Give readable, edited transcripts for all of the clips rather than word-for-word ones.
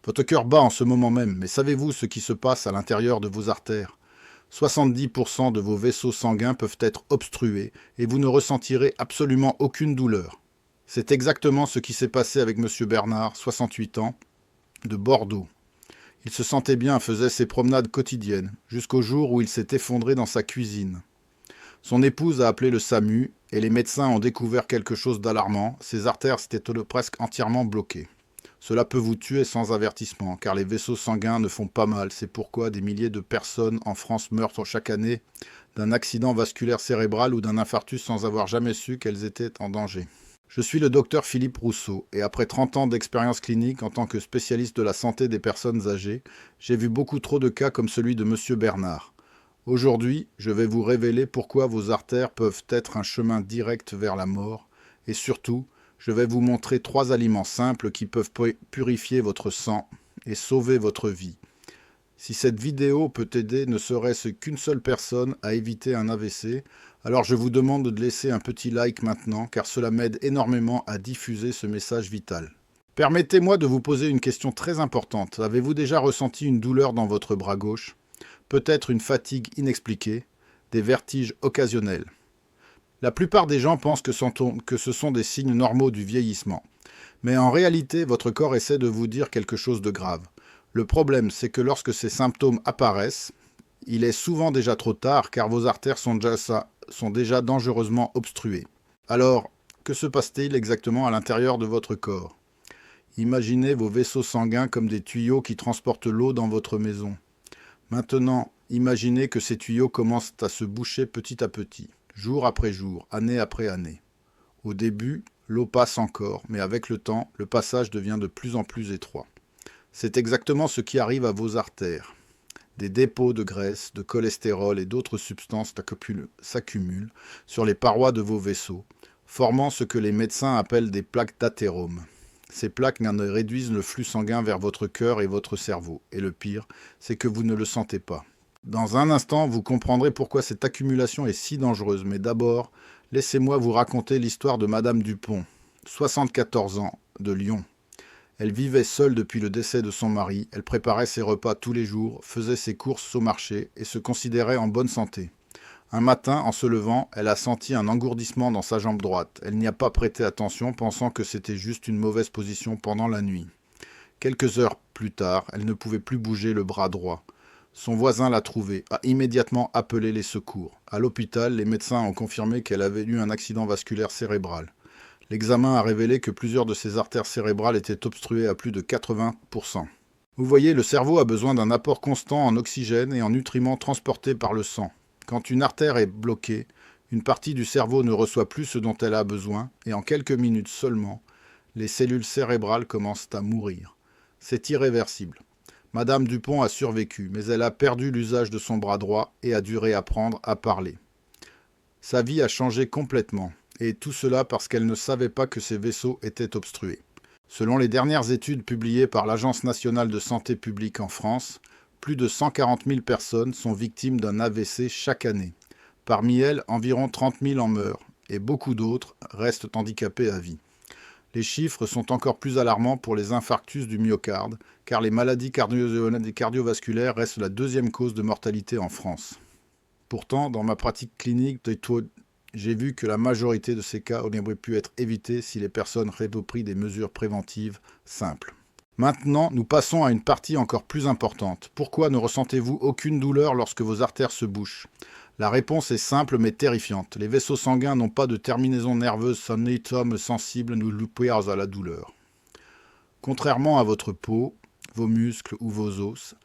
Votre cœur bat en ce moment même, mais savez-vous ce qui se passe à l'intérieur de vos artères? 70% de vos vaisseaux sanguins peuvent être obstrués et vous ne ressentirez absolument aucune douleur. C'est exactement ce qui s'est passé avec M. Bernard, 68 ans, de Bordeaux. Il se sentait bien, faisait ses promenades quotidiennes, jusqu'au jour où il s'est effondré dans sa cuisine. Son épouse a appelé le SAMU et les médecins ont découvert quelque chose d'alarmant, ses artères s'étaient presque entièrement bloquées. Cela peut vous tuer sans avertissement, car les vaisseaux sanguins ne font pas mal. C'est pourquoi des milliers de personnes en France meurent chaque année d'un accident vasculaire cérébral ou d'un infarctus sans avoir jamais su qu'elles étaient en danger. Je suis le docteur Philippe Rousseau, et après 30 ans d'expérience clinique en tant que spécialiste de la santé des personnes âgées, j'ai vu beaucoup trop de cas comme celui de M. Bernard. Aujourd'hui, je vais vous révéler pourquoi vos artères peuvent être un chemin direct vers la mort, et surtout, je vais vous montrer 3 aliments simples qui peuvent purifier votre sang et sauver votre vie. Si cette vidéo peut aider ne serait-ce qu'une seule personne à éviter un AVC, alors je vous demande de laisser un petit like maintenant, car cela m'aide énormément à diffuser ce message vital. Permettez-moi de vous poser une question très importante. Avez-vous déjà ressenti une douleur dans votre bras gauche? Peut-être une fatigue inexpliquée, des vertiges occasionnels. La plupart des gens pensent que ce sont des signes normaux du vieillissement. Mais en réalité, votre corps essaie de vous dire quelque chose de grave. Le problème, c'est que lorsque ces symptômes apparaissent, il est souvent déjà trop tard car vos artères sont déjà dangereusement obstruées. Alors, que se passe-t-il exactement à l'intérieur de votre corps? Imaginez vos vaisseaux sanguins comme des tuyaux qui transportent l'eau dans votre maison. Maintenant, imaginez que ces tuyaux commencent à se boucher petit à petit, jour après jour, année après année. Au début, l'eau passe encore, mais avec le temps, le passage devient de plus en plus étroit. C'est exactement ce qui arrive à vos artères. Des dépôts de graisse, de cholestérol et d'autres substances s'accumulent sur les parois de vos vaisseaux, formant ce que les médecins appellent des plaques d'athérome. Ces plaques réduisent le flux sanguin vers votre cœur et votre cerveau. Et le pire, c'est que vous ne le sentez pas. Dans un instant, vous comprendrez pourquoi cette accumulation est si dangereuse. Mais d'abord, laissez-moi vous raconter l'histoire de Madame Dupont, 74 ans, de Lyon. Elle vivait seule depuis le décès de son mari, elle préparait ses repas tous les jours, faisait ses courses au marché et se considérait en bonne santé. Un matin, en se levant, elle a senti un engourdissement dans sa jambe droite. Elle n'y a pas prêté attention, pensant que c'était juste une mauvaise position pendant la nuit. Quelques heures plus tard, elle ne pouvait plus bouger le bras droit. Son voisin l'a trouvée, a immédiatement appelé les secours. À l'hôpital, les médecins ont confirmé qu'elle avait eu un accident vasculaire cérébral. L'examen a révélé que plusieurs de ses artères cérébrales étaient obstruées à plus de 80%. Vous voyez, le cerveau a besoin d'un apport constant en oxygène et en nutriments transportés par le sang. Quand une artère est bloquée, une partie du cerveau ne reçoit plus ce dont elle a besoin et en quelques minutes seulement, les cellules cérébrales commencent à mourir. C'est irréversible. Madame Dupont a survécu, mais elle a perdu l'usage de son bras droit et a dû réapprendre à parler. Sa vie a changé complètement, et tout cela parce qu'elle ne savait pas que ses vaisseaux étaient obstrués. Selon les dernières études publiées par l'Agence nationale de santé publique en France, plus de 140 000 personnes sont victimes d'un AVC chaque année. Parmi elles, environ 30 000 en meurent, et beaucoup d'autres restent handicapés à vie. Les chiffres sont encore plus alarmants pour les infarctus du myocarde, car les maladies cardiovasculaires restent la deuxième cause de mortalité en France. Pourtant, dans ma pratique clinique, j'ai vu que la majorité de ces cas auraient pu être évités si les personnes avaient pris des mesures préventives simples. Maintenant, nous passons à une partie encore plus importante. Pourquoi ne ressentez-vous aucune douleur lorsque vos artères se bouchent? La réponse est simple mais terrifiante. Les vaisseaux sanguins n'ont pas de terminaison nerveuse sensible nous à la douleur. Contrairement à votre peau, vos muscles ou vos os,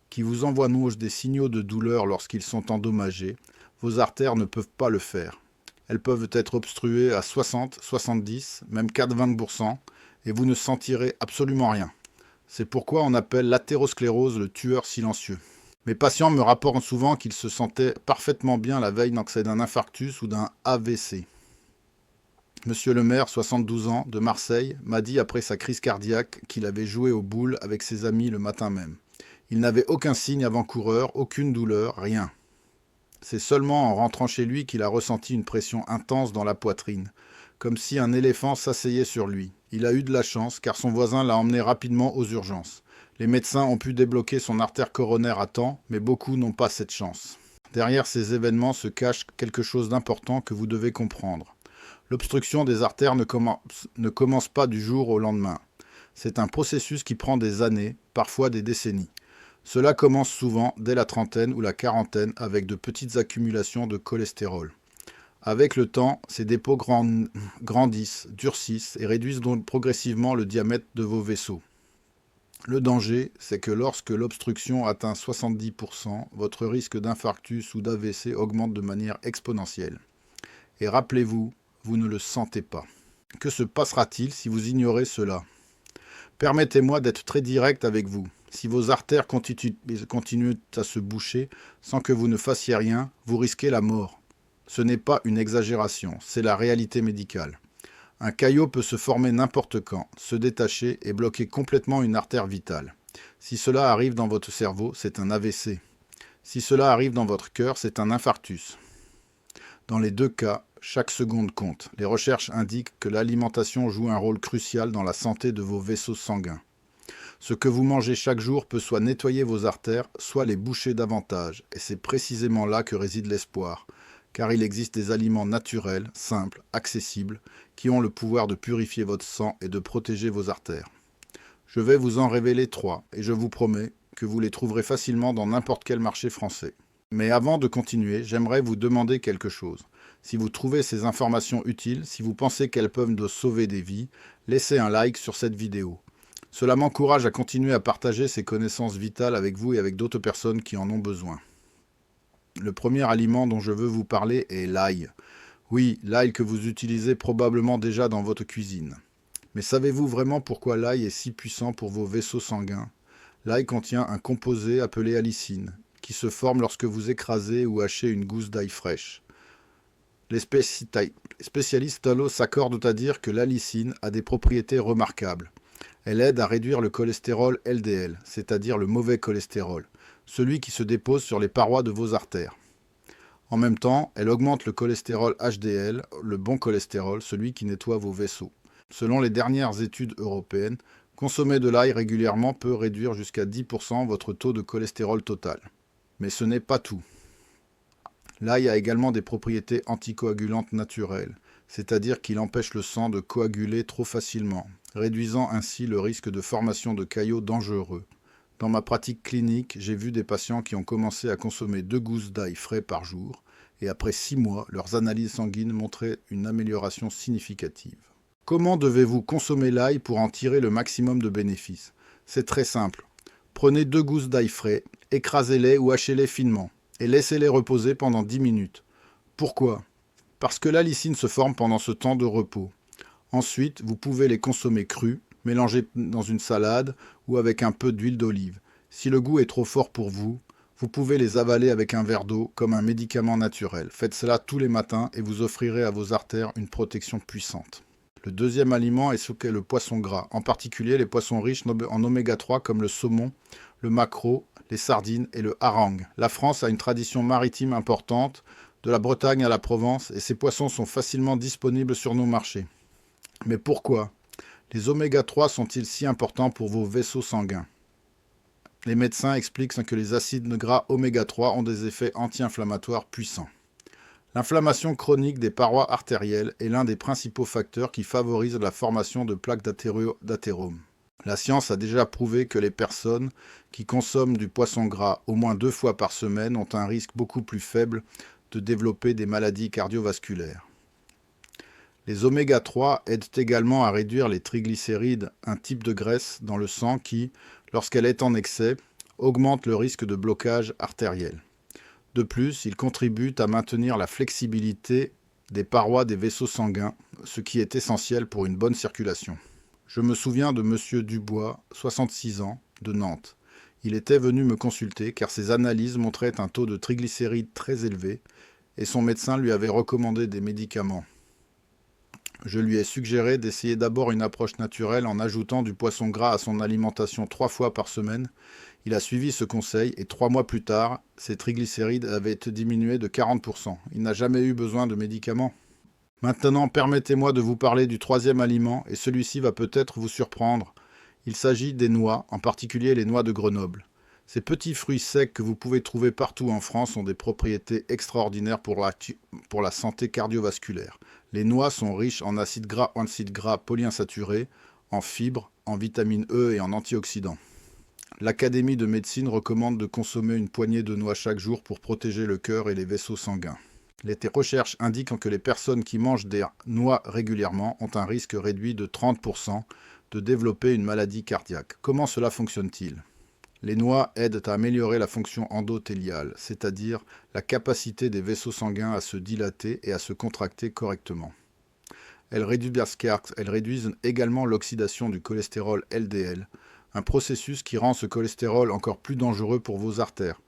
qui vous envoient des signaux de douleur lorsqu'ils sont endommagés, vos artères ne peuvent pas le faire. Elles peuvent être obstruées à 60, 70, même 80%, et vous ne sentirez absolument rien. C'est pourquoi on appelle l'athérosclérose le tueur silencieux. Mes patients me rapportent souvent qu'ils se sentaient parfaitement bien la veille d'un infarctus ou d'un AVC. Monsieur le maire, 72 ans, de Marseille, m'a dit après sa crise cardiaque qu'il avait joué aux boules avec ses amis le matin même. Il n'avait aucun signe avant-coureur, aucune douleur, rien. C'est seulement en rentrant chez lui qu'il a ressenti une pression intense dans la poitrine, comme si un éléphant s'asseyait sur lui. Il a eu de la chance car son voisin l'a emmené rapidement aux urgences. Les médecins ont pu débloquer son artère coronaire à temps, mais beaucoup n'ont pas cette chance. Derrière ces événements se cache quelque chose d'important que vous devez comprendre. L'obstruction des artères ne commence pas du jour au lendemain. C'est un processus qui prend des années, parfois des décennies. Cela commence souvent dès la trentaine ou la quarantaine avec de petites accumulations de cholestérol. Avec le temps, ces dépôts grandissent, durcissent et réduisent donc progressivement le diamètre de vos vaisseaux. Le danger, c'est que lorsque l'obstruction atteint 70%, votre risque d'infarctus ou d'AVC augmente de manière exponentielle. Et rappelez-vous, vous ne le sentez pas. Que se passera-t-il si vous ignorez cela ? Permettez-moi d'être très direct avec vous. Si vos artères continuent à se boucher sans que vous ne fassiez rien, vous risquez la mort. Ce n'est pas une exagération, c'est la réalité médicale. Un caillot peut se former n'importe quand, se détacher et bloquer complètement une artère vitale. Si cela arrive dans votre cerveau, c'est un AVC. Si cela arrive dans votre cœur, c'est un infarctus. Dans les deux cas, chaque seconde compte. Les recherches indiquent que l'alimentation joue un rôle crucial dans la santé de vos vaisseaux sanguins. Ce que vous mangez chaque jour peut soit nettoyer vos artères, soit les boucher davantage, et c'est précisément là que réside l'espoir, car il existe des aliments naturels, simples, accessibles, qui ont le pouvoir de purifier votre sang et de protéger vos artères. Je vais vous en révéler 3, et je vous promets que vous les trouverez facilement dans n'importe quel marché français. Mais avant de continuer, j'aimerais vous demander quelque chose. Si vous trouvez ces informations utiles, si vous pensez qu'elles peuvent nous sauver des vies, laissez un like sur cette vidéo. Cela m'encourage à continuer à partager ces connaissances vitales avec vous et avec d'autres personnes qui en ont besoin. Le premier aliment dont je veux vous parler est l'ail. Oui, l'ail que vous utilisez probablement déjà dans votre cuisine. Mais savez-vous vraiment pourquoi l'ail est si puissant pour vos vaisseaux sanguins ? L'ail contient un composé appelé allicine, qui se forme lorsque vous écrasez ou hachez une gousse d'ail fraîche. Les spécialistes s'accordent à dire que l'allicine a des propriétés remarquables. Elle aide à réduire le cholestérol LDL, c'est-à-dire le mauvais cholestérol, celui qui se dépose sur les parois de vos artères. En même temps, elle augmente le cholestérol HDL, le bon cholestérol, celui qui nettoie vos vaisseaux. Selon les dernières études européennes, consommer de l'ail régulièrement peut réduire jusqu'à 10% votre taux de cholestérol total. Mais ce n'est pas tout. L'ail a également des propriétés anticoagulantes naturelles, c'est-à-dire qu'il empêche le sang de coaguler trop facilement, réduisant ainsi le risque de formation de caillots dangereux. Dans ma pratique clinique, j'ai vu des patients qui ont commencé à consommer 2 gousses d'ail frais par jour, et après 6 mois, leurs analyses sanguines montraient une amélioration significative. Comment devez-vous consommer l'ail pour en tirer le maximum de bénéfices ? C'est très simple. Prenez 2 gousses d'ail frais, écrasez-les ou hachez-les finement, et laissez-les reposer pendant 10 minutes. Pourquoi ? Parce que l'allicine se forme pendant ce temps de repos. Ensuite, vous pouvez les consommer crus, mélangés dans une salade ou avec un peu d'huile d'olive. Si le goût est trop fort pour vous, vous pouvez les avaler avec un verre d'eau comme un médicament naturel. Faites cela tous les matins et vous offrirez à vos artères une protection puissante. Le deuxième aliment est ce qu'est le poisson gras, en particulier les poissons riches en oméga 3 comme le saumon, le maquereau, les sardines et le hareng. La France a une tradition maritime importante, de la Bretagne à la Provence, et ces poissons sont facilement disponibles sur nos marchés. Mais pourquoi ? Les oméga 3 sont-ils si importants pour vos vaisseaux sanguins ? Les médecins expliquent que les acides gras oméga 3 ont des effets anti-inflammatoires puissants. L'inflammation chronique des parois artérielles est l'un des principaux facteurs qui favorisent la formation de plaques d'athérome. La science a déjà prouvé que les personnes qui consomment du poisson gras au moins 2 fois par semaine ont un risque beaucoup plus faible de développer des maladies cardiovasculaires. Les oméga 3 aident également à réduire les triglycérides, un type de graisse dans le sang qui, lorsqu'elle est en excès, augmente le risque de blocage artériel. De plus, ils contribuent à maintenir la flexibilité des parois des vaisseaux sanguins, ce qui est essentiel pour une bonne circulation. Je me souviens de M. Dubois, 66 ans, de Nantes. Il était venu me consulter car ses analyses montraient un taux de triglycérides très élevé et son médecin lui avait recommandé des médicaments. Je lui ai suggéré d'essayer d'abord une approche naturelle en ajoutant du poisson gras à son alimentation 3 fois par semaine. Il a suivi ce conseil et 3 mois plus tard, ses triglycérides avaient diminué de 40%. Il n'a jamais eu besoin de médicaments. Maintenant, permettez-moi de vous parler du troisième aliment, et celui-ci va peut-être vous surprendre. Il s'agit des noix, en particulier les noix de Grenoble. Ces petits fruits secs que vous pouvez trouver partout en France ont des propriétés extraordinaires pour la santé cardiovasculaire. Les noix sont riches en acides gras polyinsaturés, en fibres, en vitamine E et en antioxydants. L'Académie de médecine recommande de consommer une poignée de noix chaque jour pour protéger le cœur et les vaisseaux sanguins. Les recherches indiquent que les personnes qui mangent des noix régulièrement ont un risque réduit de 30% de développer une maladie cardiaque. Comment cela fonctionne-t-il ? Les noix aident à améliorer la fonction endothéliale, c'est-à-dire la capacité des vaisseaux sanguins à se dilater et à se contracter correctement. Elles réduisent également l'oxydation du cholestérol LDL, un processus qui rend ce cholestérol encore plus dangereux pour vos artères.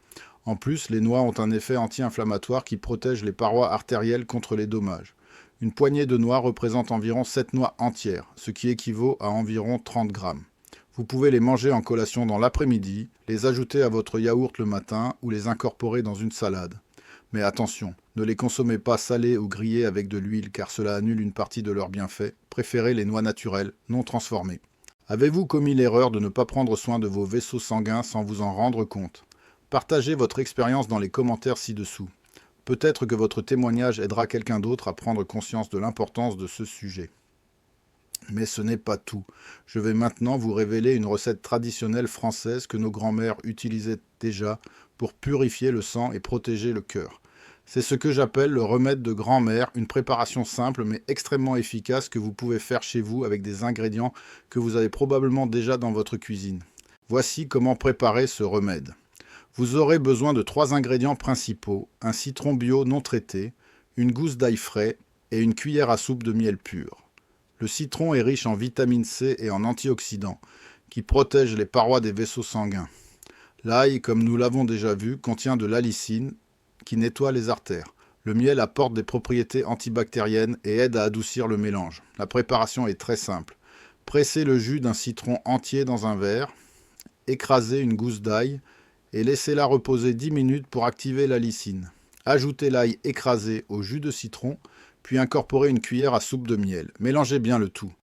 En plus, les noix ont un effet anti-inflammatoire qui protège les parois artérielles contre les dommages. Une poignée de noix représente environ 7 noix entières, ce qui équivaut à environ 30 grammes. Vous pouvez les manger en collation dans l'après-midi, les ajouter à votre yaourt le matin ou les incorporer dans une salade. Mais attention, ne les consommez pas salés ou grillés avec de l'huile car cela annule une partie de leurs bienfaits. Préférez les noix naturelles, non transformées. Avez-vous commis l'erreur de ne pas prendre soin de vos vaisseaux sanguins sans vous en rendre compte ? Partagez votre expérience dans les commentaires ci-dessous. Peut-être que votre témoignage aidera quelqu'un d'autre à prendre conscience de l'importance de ce sujet. Mais ce n'est pas tout. Je vais maintenant vous révéler une recette traditionnelle française que nos grands-mères utilisaient déjà pour purifier le sang et protéger le cœur. C'est ce que j'appelle le remède de grand-mère, une préparation simple mais extrêmement efficace que vous pouvez faire chez vous avec des ingrédients que vous avez probablement déjà dans votre cuisine. Voici comment préparer ce remède. Vous aurez besoin de 3 ingrédients principaux, un citron bio non traité, une gousse d'ail frais et une cuillère à soupe de miel pur. Le citron est riche en vitamine C et en antioxydants, qui protègent les parois des vaisseaux sanguins. L'ail, comme nous l'avons déjà vu, contient de l'allicine, qui nettoie les artères. Le miel apporte des propriétés antibactériennes et aide à adoucir le mélange. La préparation est très simple. Pressez le jus d'un citron entier dans un verre, écrasez une gousse d'ail, et laissez-la reposer 10 minutes pour activer l'allicine. Ajoutez l'ail écrasé au jus de citron, puis incorporez une cuillère à soupe de miel. Mélangez bien le tout.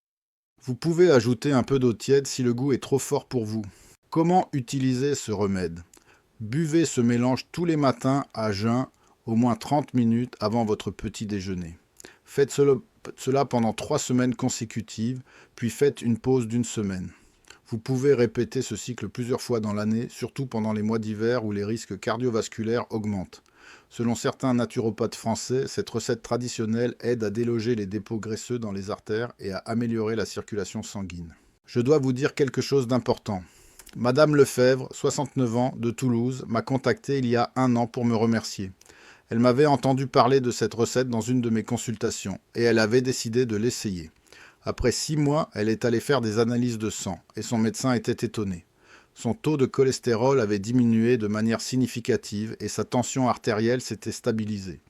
Vous pouvez ajouter un peu d'eau tiède si le goût est trop fort pour vous. Comment utiliser ce remède ? Buvez ce mélange tous les matins à jeun, au moins 30 minutes avant votre petit déjeuner. Faites cela pendant 3 semaines consécutives, puis faites une pause d'1 semaine. Vous pouvez répéter ce cycle plusieurs fois dans l'année, surtout pendant les mois d'hiver où les risques cardiovasculaires augmentent. Selon certains naturopathes français, cette recette traditionnelle aide à déloger les dépôts graisseux dans les artères et à améliorer la circulation sanguine. Je dois vous dire quelque chose d'important. Madame Lefebvre, 69 ans, de Toulouse, m'a contacté il y a 1 an pour me remercier. Elle m'avait entendu parler de cette recette dans une de mes consultations et elle avait décidé de l'essayer. Après 6 mois, elle est allée faire des analyses de sang et son médecin était étonné. Son taux de cholestérol avait diminué de manière significative et sa tension artérielle s'était stabilisée.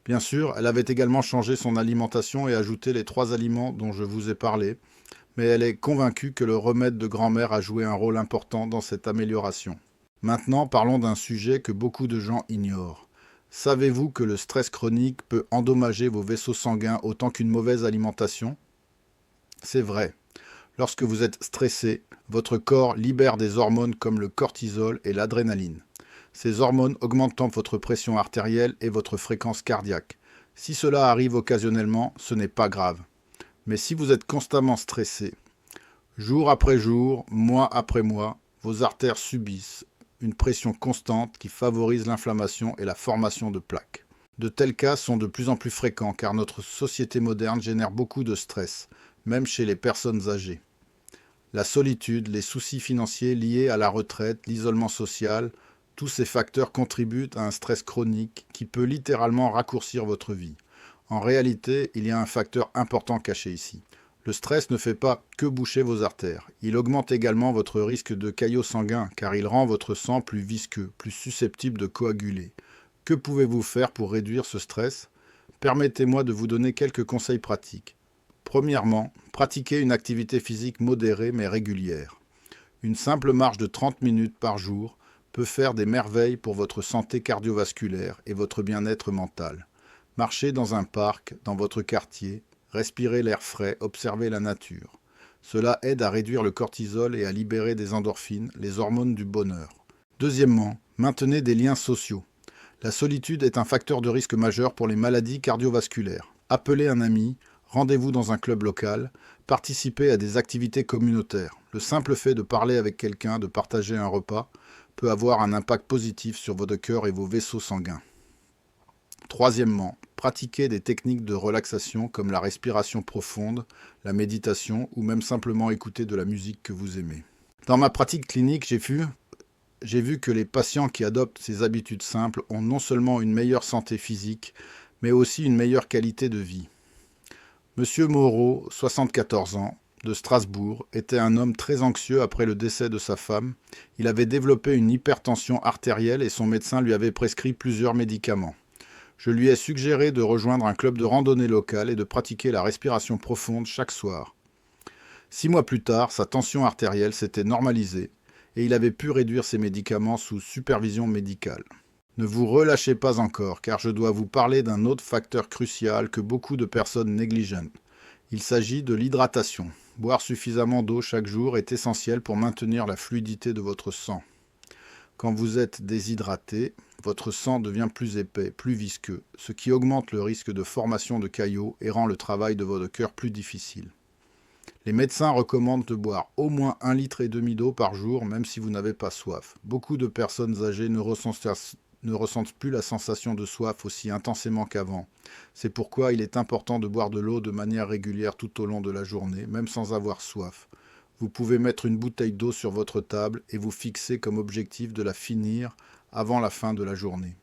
Bien sûr, elle avait également changé son alimentation et ajouté les 3 aliments dont je vous ai parlé, mais elle est convaincue que le remède de grand-mère a joué un rôle important dans cette amélioration. Maintenant, parlons d'un sujet que beaucoup de gens ignorent. Savez-vous que le stress chronique peut endommager vos vaisseaux sanguins autant qu'une mauvaise alimentation ? C'est vrai. Lorsque vous êtes stressé, votre corps libère des hormones comme le cortisol et l'adrénaline. Ces hormones augmentent votre pression artérielle et votre fréquence cardiaque. Si cela arrive occasionnellement, ce n'est pas grave. Mais si vous êtes constamment stressé, jour après jour, mois après mois, vos artères subissent une pression constante qui favorise l'inflammation et la formation de plaques. De tels cas sont de plus en plus fréquents car notre société moderne génère beaucoup de stress, même chez les personnes âgées. La solitude, les soucis financiers liés à la retraite, l'isolement social, tous ces facteurs contribuent à un stress chronique qui peut littéralement raccourcir votre vie. En réalité, il y a un facteur important caché ici. Le stress ne fait pas que boucher vos artères. Il augmente également votre risque de caillots sanguins car il rend votre sang plus visqueux, plus susceptible de coaguler. Que pouvez-vous faire pour réduire ce stress ? Permettez-moi de vous donner quelques conseils pratiques. Premièrement, pratiquez une activité physique modérée mais régulière. Une simple marche de 30 minutes par jour peut faire des merveilles pour votre santé cardiovasculaire et votre bien-être mental. Marchez dans un parc, dans votre quartier, respirez l'air frais, observez la nature. Cela aide à réduire le cortisol et à libérer des endorphines, les hormones du bonheur. Deuxièmement, maintenez des liens sociaux. La solitude est un facteur de risque majeur pour les maladies cardiovasculaires. Appelez un ami, rendez-vous dans un club local, participez à des activités communautaires. Le simple fait de parler avec quelqu'un, de partager un repas, peut avoir un impact positif sur votre cœur et vos vaisseaux sanguins. Troisièmement, pratiquez des techniques de relaxation comme la respiration profonde, la méditation ou même simplement écouter de la musique que vous aimez. Dans ma pratique clinique, j'ai vu que les patients qui adoptent ces habitudes simples ont non seulement une meilleure santé physique, mais aussi une meilleure qualité de vie. Monsieur Moreau, 74 ans, de Strasbourg, était un homme très anxieux après le décès de sa femme. Il avait développé une hypertension artérielle et son médecin lui avait prescrit plusieurs médicaments. Je lui ai suggéré de rejoindre un club de randonnée local et de pratiquer la respiration profonde chaque soir. 6 mois plus tard, sa tension artérielle s'était normalisée et il avait pu réduire ses médicaments sous supervision médicale. Ne vous relâchez pas encore, car je dois vous parler d'un autre facteur crucial que beaucoup de personnes négligent. Il s'agit de l'hydratation. Boire suffisamment d'eau chaque jour est essentiel pour maintenir la fluidité de votre sang. Quand vous êtes déshydraté, votre sang devient plus épais, plus visqueux, ce qui augmente le risque de formation de caillots et rend le travail de votre cœur plus difficile. Les médecins recommandent de boire au moins 1,5 litre d'eau par jour, même si vous n'avez pas soif. Beaucoup de personnes âgées ne ressentent plus la sensation de soif aussi intensément qu'avant. C'est pourquoi il est important de boire de l'eau de manière régulière tout au long de la journée, même sans avoir soif. Vous pouvez mettre une bouteille d'eau sur votre table et vous fixer comme objectif de la finir avant la fin de la journée.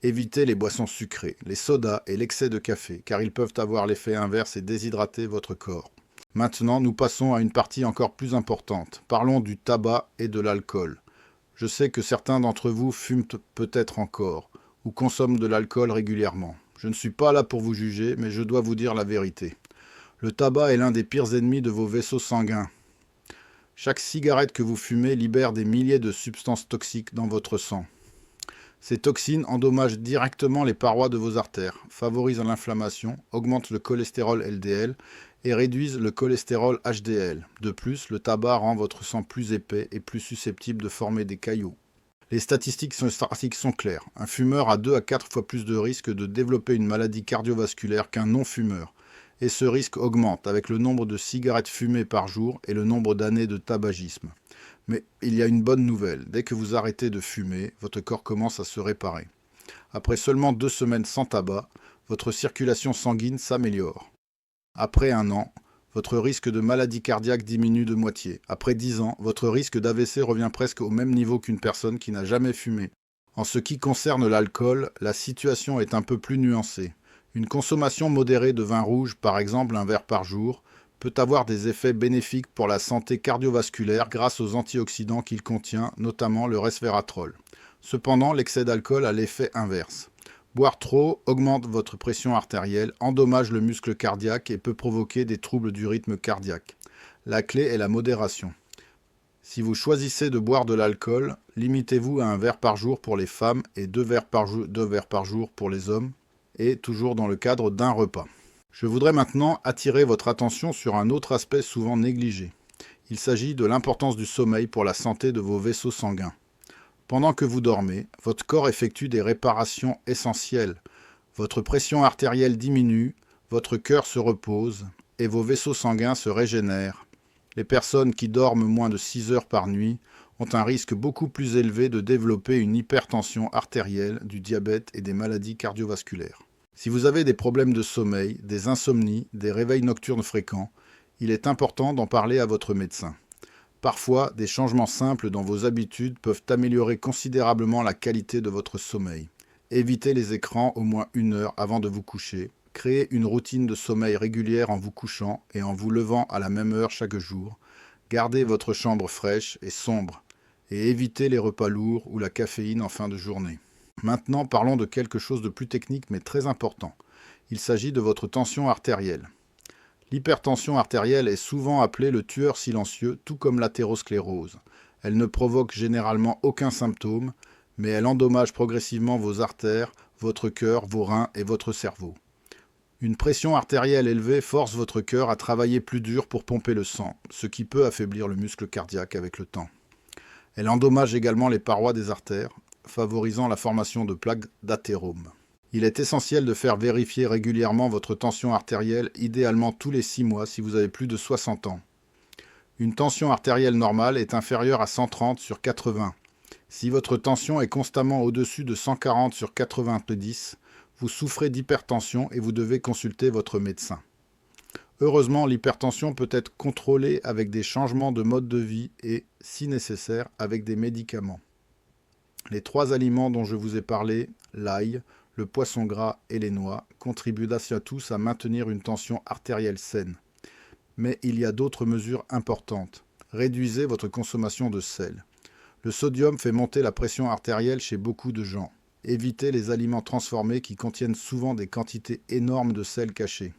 Évitez les boissons sucrées, les sodas et l'excès de café, car ils peuvent avoir l'effet inverse et déshydrater votre corps. Maintenant, nous passons à une partie encore plus importante. Parlons du tabac et de l'alcool. Je sais que certains d'entre vous fument peut-être encore, ou consomment de l'alcool régulièrement. Je ne suis pas là pour vous juger, mais je dois vous dire la vérité. Le tabac est l'un des pires ennemis de vos vaisseaux sanguins. Chaque cigarette que vous fumez libère des milliers de substances toxiques dans votre sang. Ces toxines endommagent directement les parois de vos artères, favorisent l'inflammation, augmentent le cholestérol LDL et réduisent le cholestérol HDL. De plus, le tabac rend votre sang plus épais et plus susceptible de former des caillots. Les statistiques sont claires. Un fumeur a 2 à 4 fois plus de risque de développer une maladie cardiovasculaire qu'un non-fumeur. Et ce risque augmente avec le nombre de cigarettes fumées par jour et le nombre d'années de tabagisme. Mais il y a une bonne nouvelle. Dès que vous arrêtez de fumer, votre corps commence à se réparer. Après seulement 2 semaines sans tabac, votre circulation sanguine s'améliore. Après 1 an, votre risque de maladie cardiaque diminue de moitié. Après 10 ans, votre risque d'AVC revient presque au même niveau qu'une personne qui n'a jamais fumé. En ce qui concerne l'alcool, la situation est un peu plus nuancée. Une consommation modérée de vin rouge, par exemple un verre par jour, peut avoir des effets bénéfiques pour la santé cardiovasculaire grâce aux antioxydants qu'il contient, notamment le resveratrol. Cependant, l'excès d'alcool a l'effet inverse. Boire trop augmente votre pression artérielle, endommage le muscle cardiaque et peut provoquer des troubles du rythme cardiaque. La clé est la modération. Si vous choisissez de boire de l'alcool, limitez-vous à 1 verre par jour pour les femmes et 2 verres par jour pour les hommes, et toujours dans le cadre d'un repas. Je voudrais maintenant attirer votre attention sur un autre aspect souvent négligé. Il s'agit de l'importance du sommeil pour la santé de vos vaisseaux sanguins. Pendant que vous dormez, votre corps effectue des réparations essentielles. Votre pression artérielle diminue, votre cœur se repose et vos vaisseaux sanguins se régénèrent. Les personnes qui dorment moins de 6 heures par nuit ont un risque beaucoup plus élevé de développer une hypertension artérielle, du diabète et des maladies cardiovasculaires. Si vous avez des problèmes de sommeil, des insomnies, des réveils nocturnes fréquents, il est important d'en parler à votre médecin. Parfois, des changements simples dans vos habitudes peuvent améliorer considérablement la qualité de votre sommeil. Évitez les écrans au moins 1 heure avant de vous coucher. Créez une routine de sommeil régulière en vous couchant et en vous levant à la même heure chaque jour. Gardez votre chambre fraîche et sombre. Et évitez les repas lourds ou la caféine en fin de journée. Maintenant, parlons de quelque chose de plus technique mais très important. Il s'agit de votre tension artérielle. L'hypertension artérielle est souvent appelée le tueur silencieux, tout comme l'athérosclérose. Elle ne provoque généralement aucun symptôme, mais elle endommage progressivement vos artères, votre cœur, vos reins et votre cerveau. Une pression artérielle élevée force votre cœur à travailler plus dur pour pomper le sang, ce qui peut affaiblir le muscle cardiaque avec le temps. Elle endommage également les parois des artères, favorisant la formation de plaques d'athérome. Il est essentiel de faire vérifier régulièrement votre tension artérielle, idéalement tous les 6 mois si vous avez plus de 60 ans. Une tension artérielle normale est inférieure à 130 sur 80. Si votre tension est constamment au-dessus de 140 sur 90, vous souffrez d'hypertension et vous devez consulter votre médecin. Heureusement, l'hypertension peut être contrôlée avec des changements de mode de vie et, si nécessaire, avec des médicaments. Les 3 aliments dont je vous ai parlé, l'ail, le poisson gras et les noix, contribuent tous à maintenir une tension artérielle saine. Mais il y a d'autres mesures importantes. Réduisez votre consommation de sel. Le sodium fait monter la pression artérielle chez beaucoup de gens. Évitez les aliments transformés qui contiennent souvent des quantités énormes de sel caché.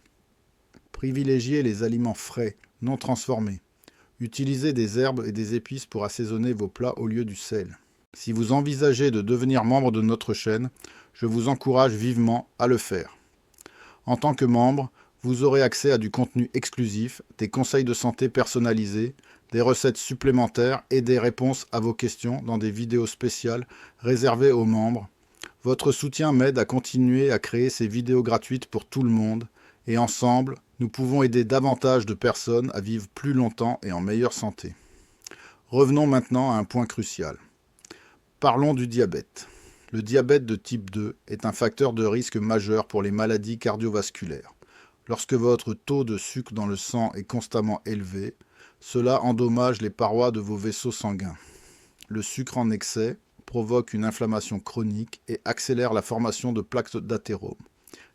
Privilégiez les aliments frais, non transformés. Utilisez des herbes et des épices pour assaisonner vos plats au lieu du sel. Si vous envisagez de devenir membre de notre chaîne, je vous encourage vivement à le faire. En tant que membre, vous aurez accès à du contenu exclusif, des conseils de santé personnalisés, des recettes supplémentaires et des réponses à vos questions dans des vidéos spéciales réservées aux membres. Votre soutien m'aide à continuer à créer ces vidéos gratuites pour tout le monde et ensemble, nous pouvons aider davantage de personnes à vivre plus longtemps et en meilleure santé. Revenons maintenant à un point crucial. Parlons du diabète. Le diabète de type 2 est un facteur de risque majeur pour les maladies cardiovasculaires. Lorsque votre taux de sucre dans le sang est constamment élevé, cela endommage les parois de vos vaisseaux sanguins. Le sucre en excès provoque une inflammation chronique et accélère la formation de plaques d'athérome.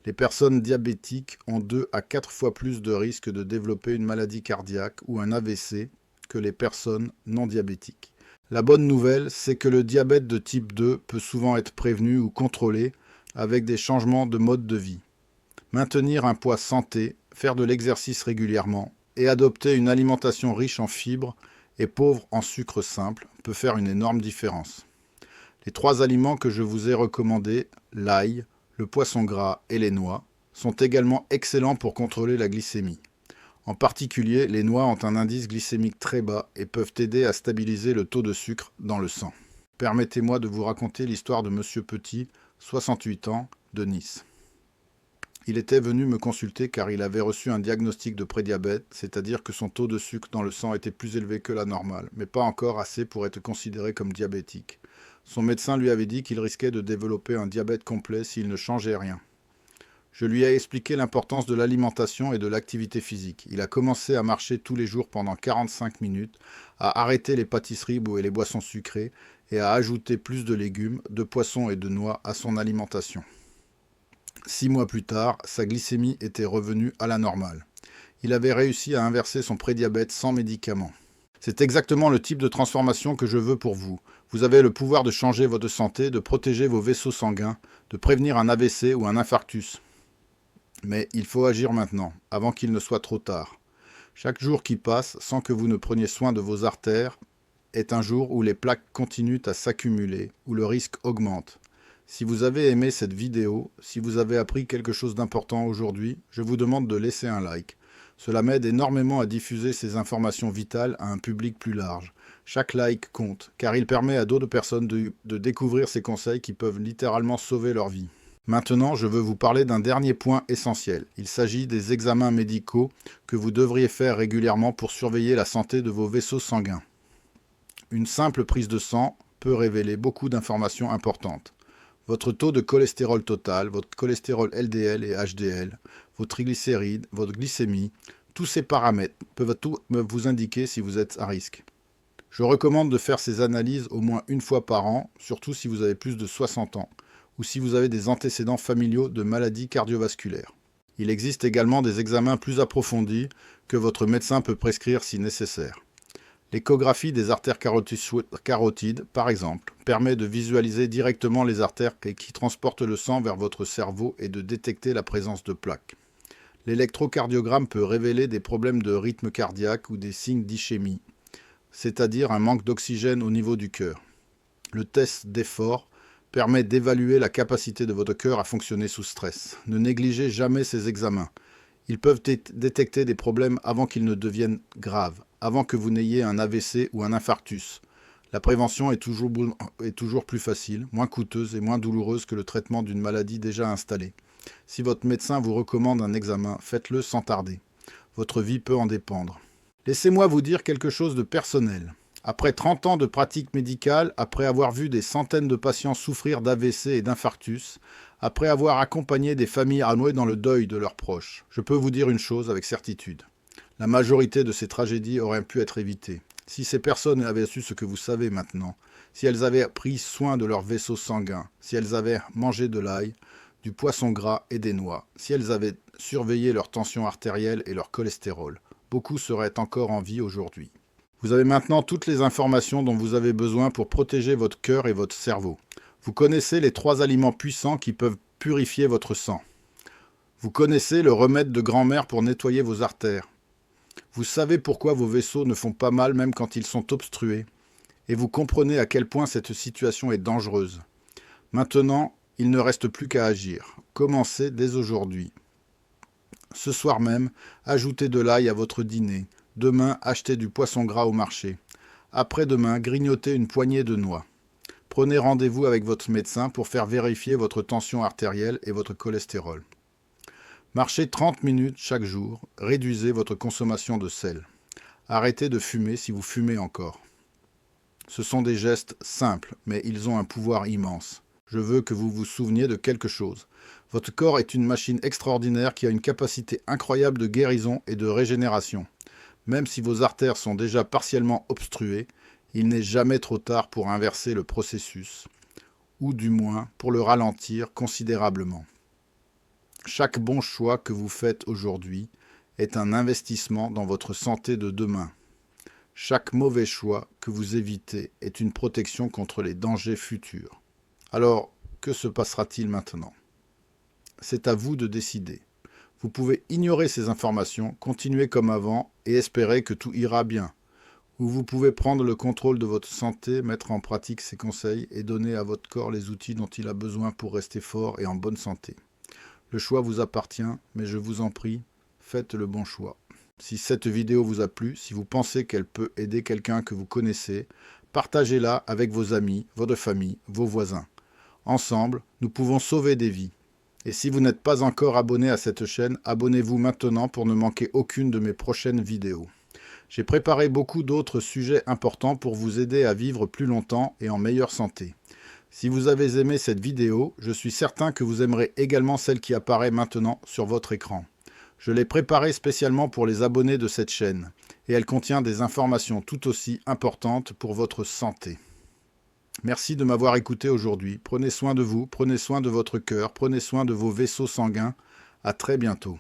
Les personnes diabétiques ont 2 à 4 fois plus de risques de développer une maladie cardiaque ou un AVC que les personnes non diabétiques. La bonne nouvelle, c'est que le diabète de type 2 peut souvent être prévenu ou contrôlé avec des changements de mode de vie. Maintenir un poids santé, faire de l'exercice régulièrement et adopter une alimentation riche en fibres et pauvre en sucre simple peut faire une énorme différence. Les 3 aliments que je vous ai recommandés, l'ail, le poisson gras et les noix, sont également excellents pour contrôler la glycémie. En particulier, les noix ont un indice glycémique très bas et peuvent aider à stabiliser le taux de sucre dans le sang. Permettez-moi de vous raconter l'histoire de Monsieur Petit, 68 ans, de Nice. Il était venu me consulter car il avait reçu un diagnostic de prédiabète, c'est-à-dire que son taux de sucre dans le sang était plus élevé que la normale, mais pas encore assez pour être considéré comme diabétique. Son médecin lui avait dit qu'il risquait de développer un diabète complet s'il ne changeait rien. Je lui ai expliqué l'importance de l'alimentation et de l'activité physique. Il a commencé à marcher tous les jours pendant 45 minutes, à arrêter les pâtisseries et les boissons sucrées et à ajouter plus de légumes, de poissons et de noix à son alimentation. 6 mois plus tard, sa glycémie était revenue à la normale. Il avait réussi à inverser son prédiabète sans médicaments. C'est exactement le type de transformation que je veux pour vous. Vous avez le pouvoir de changer votre santé, de protéger vos vaisseaux sanguins, de prévenir un AVC ou un infarctus. Mais il faut agir maintenant, avant qu'il ne soit trop tard. Chaque jour qui passe sans que vous ne preniez soin de vos artères est un jour où les plaques continuent à s'accumuler, où le risque augmente. Si vous avez aimé cette vidéo, si vous avez appris quelque chose d'important aujourd'hui, je vous demande de laisser un like. Cela m'aide énormément à diffuser ces informations vitales à un public plus large. Chaque like compte, car il permet à d'autres personnes de découvrir ces conseils qui peuvent littéralement sauver leur vie. Maintenant, je veux vous parler d'un dernier point essentiel. Il s'agit des examens médicaux que vous devriez faire régulièrement pour surveiller la santé de vos vaisseaux sanguins. Une simple prise de sang peut révéler beaucoup d'informations importantes. Votre taux de cholestérol total, votre cholestérol LDL et HDL, vos triglycérides, votre glycémie, tous ces paramètres peuvent vous indiquer si vous êtes à risque. Je recommande de faire ces analyses au moins une fois par an, surtout si vous avez plus de 60 ans, ou si vous avez des antécédents familiaux de maladies cardiovasculaires. Il existe également des examens plus approfondis que votre médecin peut prescrire si nécessaire. L'échographie des artères carotides, par exemple, permet de visualiser directement les artères qui transportent le sang vers votre cerveau et de détecter la présence de plaques. L'électrocardiogramme peut révéler des problèmes de rythme cardiaque ou des signes d'ischémie, c'est-à-dire un manque d'oxygène au niveau du cœur. Le test d'effort permet d'évaluer la capacité de votre cœur à fonctionner sous stress. Ne négligez jamais ces examens. Ils peuvent détecter des problèmes avant qu'ils ne deviennent graves, avant que vous n'ayez un AVC ou un infarctus. La prévention est toujours plus facile, moins coûteuse et moins douloureuse que le traitement d'une maladie déjà installée. Si votre médecin vous recommande un examen, faites-le sans tarder. Votre vie peut en dépendre. Laissez-moi vous dire quelque chose de personnel. Après 30 ans de pratique médicale, après avoir vu des centaines de patients souffrir d'AVC et d'infarctus, après avoir accompagné des familles à nouer dans le deuil de leurs proches, je peux vous dire une chose avec certitude. La majorité de ces tragédies auraient pu être évitées. Si ces personnes avaient su ce que vous savez maintenant, si elles avaient pris soin de leurs vaisseaux sanguins, si elles avaient mangé de l'ail, du poisson gras et des noix, si elles avaient surveillé leur tension artérielle et leur cholestérol, beaucoup seraient encore en vie aujourd'hui. Vous avez maintenant toutes les informations dont vous avez besoin pour protéger votre cœur et votre cerveau. Vous connaissez les 3 aliments puissants qui peuvent purifier votre sang. Vous connaissez le remède de grand-mère pour nettoyer vos artères. Vous savez pourquoi vos vaisseaux ne font pas mal même quand ils sont obstrués. Et vous comprenez à quel point cette situation est dangereuse. Maintenant, il ne reste plus qu'à agir. Commencez dès aujourd'hui. Ce soir même, ajoutez de l'ail à votre dîner. Demain, achetez du poisson gras au marché. Après-demain, grignotez une poignée de noix. Prenez rendez-vous avec votre médecin pour faire vérifier votre tension artérielle et votre cholestérol. Marchez 30 minutes chaque jour. Réduisez votre consommation de sel. Arrêtez de fumer si vous fumez encore. Ce sont des gestes simples, mais ils ont un pouvoir immense. Je veux que vous vous souveniez de quelque chose. Votre corps est une machine extraordinaire qui a une capacité incroyable de guérison et de régénération. Même si vos artères sont déjà partiellement obstruées, il n'est jamais trop tard pour inverser le processus, ou du moins pour le ralentir considérablement. Chaque bon choix que vous faites aujourd'hui est un investissement dans votre santé de demain. Chaque mauvais choix que vous évitez est une protection contre les dangers futurs. Alors, que se passera-t-il maintenant? C'est à vous de décider. Vous pouvez ignorer ces informations, continuer comme avant et espérer que tout ira bien. Ou vous pouvez prendre le contrôle de votre santé, mettre en pratique ces conseils et donner à votre corps les outils dont il a besoin pour rester fort et en bonne santé. Le choix vous appartient, mais je vous en prie, faites le bon choix. Si cette vidéo vous a plu, si vous pensez qu'elle peut aider quelqu'un que vous connaissez, partagez-la avec vos amis, votre famille, vos voisins. Ensemble, nous pouvons sauver des vies. Et si vous n'êtes pas encore abonné à cette chaîne, abonnez-vous maintenant pour ne manquer aucune de mes prochaines vidéos. J'ai préparé beaucoup d'autres sujets importants pour vous aider à vivre plus longtemps et en meilleure santé. Si vous avez aimé cette vidéo, je suis certain que vous aimerez également celle qui apparaît maintenant sur votre écran. Je l'ai préparée spécialement pour les abonnés de cette chaîne, et elle contient des informations tout aussi importantes pour votre santé. Merci de m'avoir écouté aujourd'hui. Prenez soin de vous, prenez soin de votre cœur, prenez soin de vos vaisseaux sanguins. À très bientôt.